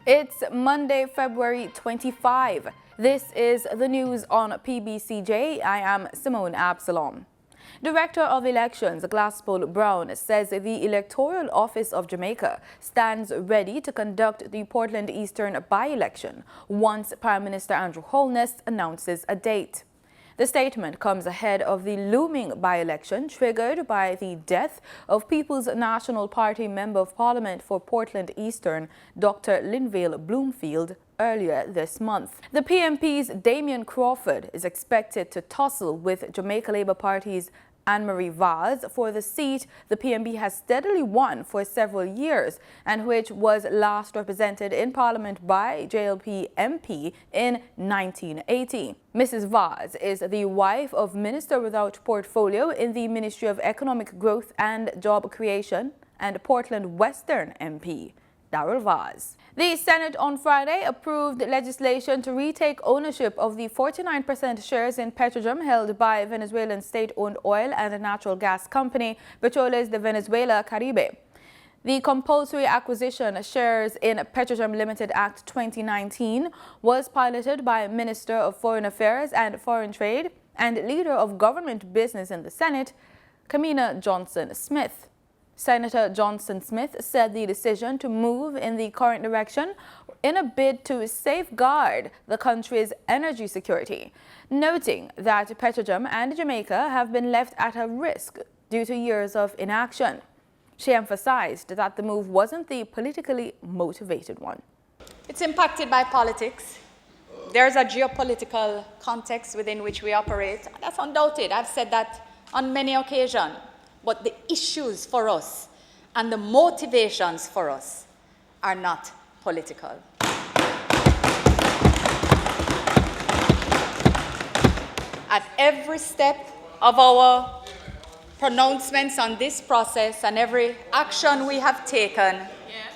It's Monday, February 25. This is the news on PBCJ. I am Simone Absalom. Director of Elections Glaspel Brown says the Electoral Office of Jamaica stands ready to conduct the Portland Eastern by-election once Prime Minister Andrew Holness announces a date. The statement comes ahead of the looming by-election triggered by the death of People's National Party Member of Parliament for Portland Eastern, Dr. Linvale Bloomfield, earlier this month. The PMP's Damian Crawford is expected to tussle with Jamaica Labour Party's Anne-Marie Vaz for the seat the PMB has steadily won for several years and which was last represented in Parliament by JLP MP in 1980. Mrs. Vaz is the wife of Minister without portfolio in the Ministry of Economic Growth and Job Creation and Portland Western MP, Darrell Vaz. The Senate on Friday approved legislation to retake ownership of the 49% shares in Petrojam held by Venezuelan state-owned oil and natural gas company Petróleos de Venezuela Caribe. The compulsory acquisition shares in Petrojam Limited Act 2019 was piloted by Minister of Foreign Affairs and Foreign Trade and Leader of Government Business in the Senate, Kamina Johnson-Smith. Senator Johnson-Smith said the decision to move in the current direction in a bid to safeguard the country's energy security, noting that Petrojam and Jamaica have been left at a risk due to years of inaction. She emphasized that the move wasn't the politically motivated one. It's impacted by politics. There's a geopolitical context within which we operate. That's undoubted. I've said that on many occasions. But the issues for us and the motivations for us are not political. At every step of our pronouncements on this process and every action we have taken,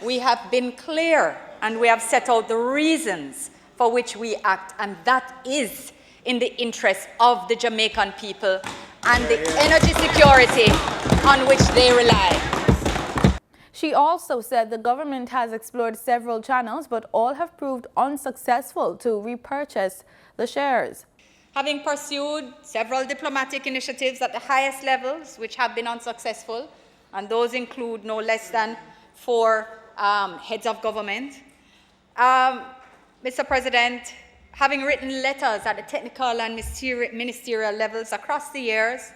we have been clear and we have set out the reasons for which we act, and that is in the interest of the Jamaican people and the energy security on which they rely. She also said the government has explored several channels, but all have proved unsuccessful to repurchase the shares. Having pursued several diplomatic initiatives at the highest levels, which have been unsuccessful, and those include no less than 4 heads of government, Mr. President, having written letters at the technical and ministerial levels across the years,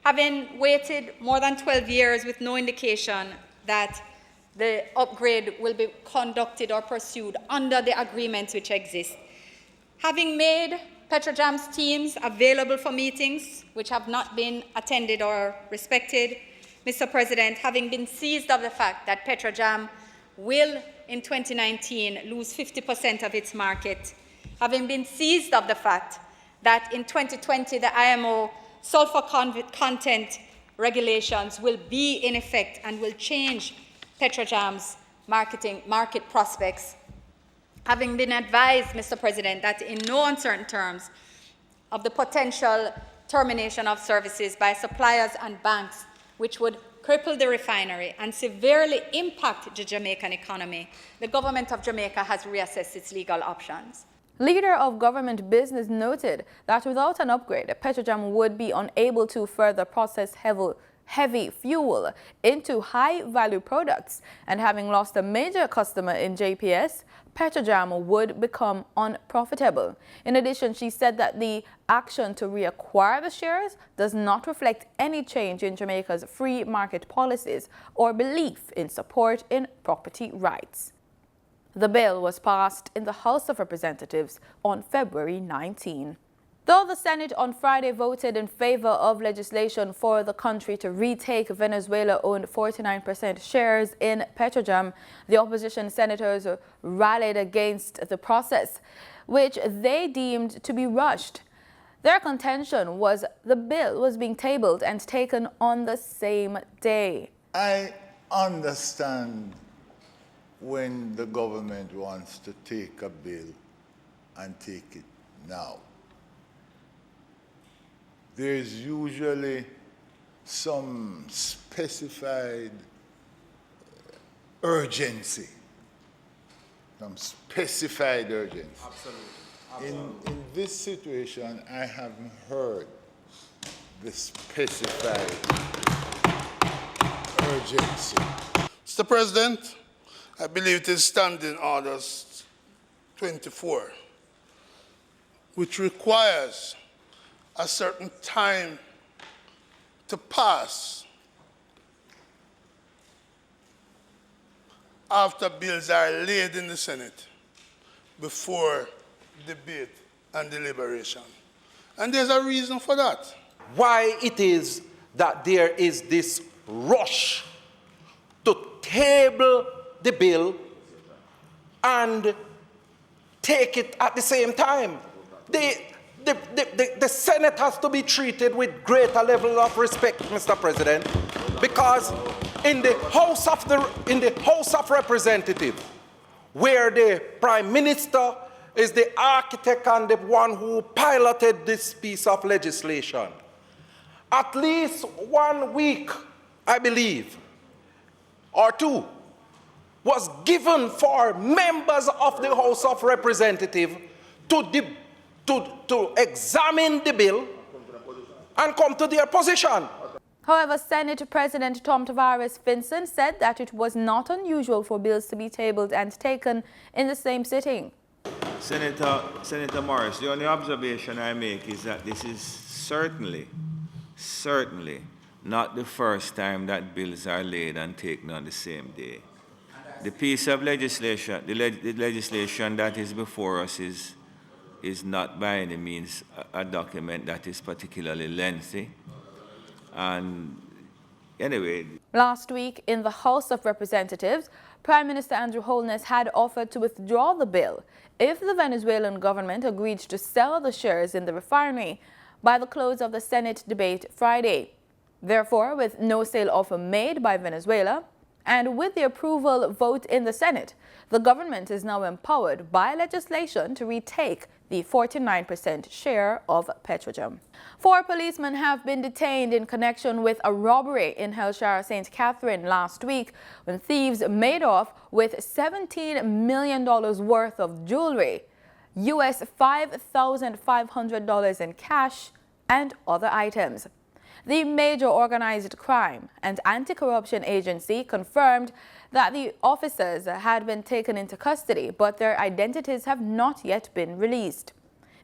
having waited more than 12 years with no indication that the upgrade will be conducted or pursued under the agreements which exist, having made Petrojam's teams available for meetings which have not been attended or respected, Mr. President, having been seized of the fact that Petrojam will in 2019 lose 50% of its market, having been seized of the fact that in 2020 the IMO sulfur content regulations will be in effect and will change Petrojam's market prospects, having been advised, Mr. President, that in no uncertain terms of the potential termination of services by suppliers and banks, which would cripple the refinery and severely impact the Jamaican economy, the government of Jamaica has reassessed its legal options. Leader of Government Business noted that without an upgrade, Petrojam would be unable to further process heavy fuel into high-value products, and having lost a major customer in JPS, Petrojam would become unprofitable. In addition, she said that the action to reacquire the shares does not reflect any change in Jamaica's free market policies or belief in support in property rights. The bill was passed in the House of Representatives on February 19. Though the Senate on Friday voted in favor of legislation for the country to retake Venezuela-owned 49% shares in Petrojam, the opposition senators rallied against the process, which they deemed to be rushed. Their contention was the bill was being tabled and taken on the same day. I understand when the government wants to take a bill and take it now. There's usually some specified urgency some specified urgency. Absolutely. In this situation, I haven't heard the specified urgency. Mr. President, I believe it is Standing Orders 24, which requires a certain time to pass after bills are laid in the Senate before debate and deliberation. And there's a reason for that. Why it is that there is this rush to table the bill and take it at the same time. The Senate has to be treated with greater level of respect, Mr. President, because in the House of Representatives, where the Prime Minister is the architect and the one who piloted this piece of legislation, at least 1 week, I believe, or 2, was given for members of the House of Representatives to examine the bill and come to their position. However, Senate President Tom Tavares Finson said that it was not unusual for bills to be tabled and taken in the same sitting. Senator Morris, the only observation I make is that this is certainly not the first time that bills are laid and taken on the same day. The piece of legislation, the legislation that is before us is not by any means a document that is particularly lengthy. And anyway. Last week in the House of Representatives, Prime Minister Andrew Holness had offered to withdraw the bill if the Venezuelan government agreed to sell the shares in the refinery by the close of the Senate debate Friday. Therefore, with no sale offer made by Venezuela, and with the approval vote in the Senate, the government is now empowered by legislation to retake the 49% share of Petrojam. 4 policemen have been detained in connection with a robbery in Hellshire St. Catherine last week when thieves made off with $17 million worth of jewelry, US $5,500 in cash, and other items. The Major Organized Crime and Anti-Corruption Agency confirmed that the officers had been taken into custody, but their identities have not yet been released.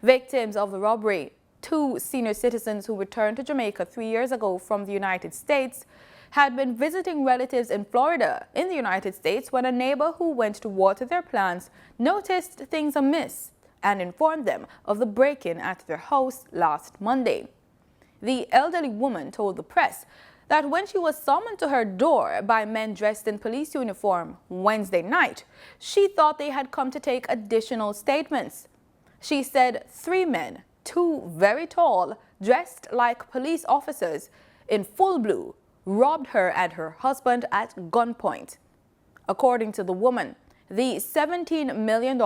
Victims of the robbery, 2 senior citizens who returned to Jamaica 3 years ago from the United States, had been visiting relatives in Florida in the United States when a neighbor who went to water their plants noticed things amiss and informed them of the break-in at their house last Monday. The elderly woman told the press that when she was summoned to her door by men dressed in police uniform Wednesday night, she thought they had come to take additional statements. She said 3 men, 2 very tall, dressed like police officers in full blue, robbed her and her husband at gunpoint. According to the woman, the $17 million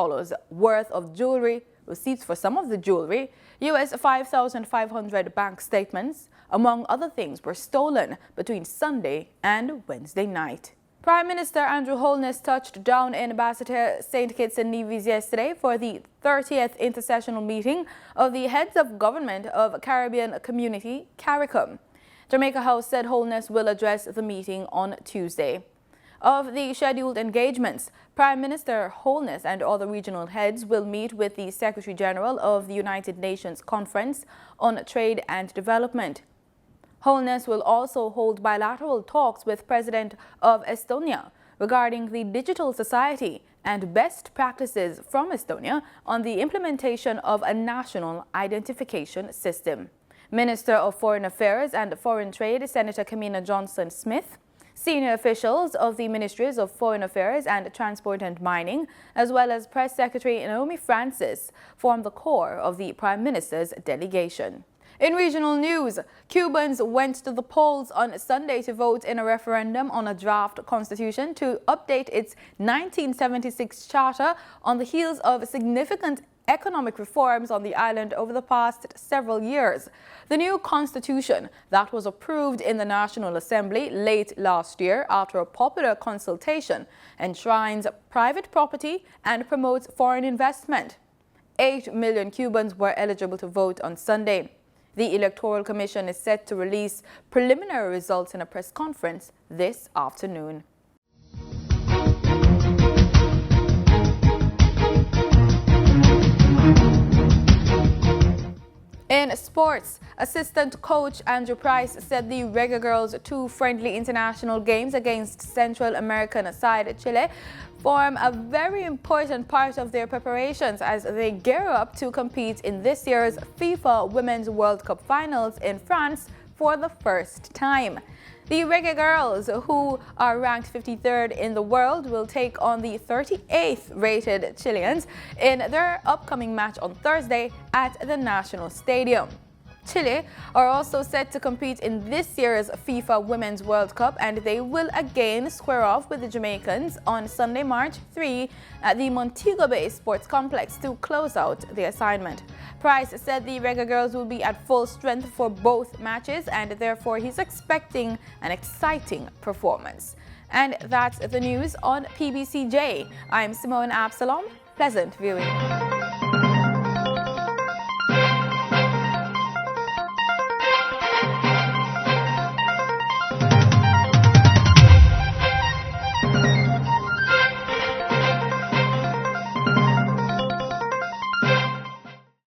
worth of jewelry, receipts for some of the jewelry, US $5,500 bank statements, among other things, were stolen between Sunday and Wednesday night. Prime Minister Andrew Holness touched down in Ambassador St. Kitts and Nevis yesterday for the 30th intersessional meeting of the Heads of Government of Caribbean Community, CARICOM. Jamaica House said Holness will address the meeting on Tuesday. Of the scheduled engagements, Prime Minister Holness and other regional heads will meet with the Secretary General of the United Nations Conference on Trade and Development. Holness will also hold bilateral talks with President of Estonia regarding the digital society and best practices from Estonia on the implementation of a national identification system. Minister of Foreign Affairs and Foreign Trade, Senator Kamina Johnson-Smith, senior officials of the Ministries of Foreign Affairs and Transport and Mining, as well as Press Secretary Naomi Francis, form the core of the Prime Minister's delegation. In regional news, Cubans went to the polls on Sunday to vote in a referendum on a draft constitution to update its 1976 charter on the heels of significant economic reforms on the island over the past several years. The new constitution that was approved in the National Assembly late last year after a popular consultation enshrines private property and promotes foreign investment. 8 million Cubans were eligible to vote on Sunday. The Electoral Commission is set to release preliminary results in a press conference this afternoon. In sports, assistant coach Andrew Price said the Reggae Girls' 2 friendly international games against Central American side Chile form a very important part of their preparations as they gear up to compete in this year's FIFA Women's World Cup Finals in France for the first time. The Reggae Girls, who are ranked 53rd in the world, will take on the 38th rated Chileans in their upcoming match on Thursday at the National Stadium. Chile are also set to compete in this year's FIFA Women's World Cup, and they will again square off with the Jamaicans on Sunday, March 3 at the Montego Bay Sports Complex to close out the assignment. Price said the Reggae Girls will be at full strength for both matches, and therefore he's expecting an exciting performance. And that's the news on PBCJ. I'm Simone Absalom. Pleasant viewing.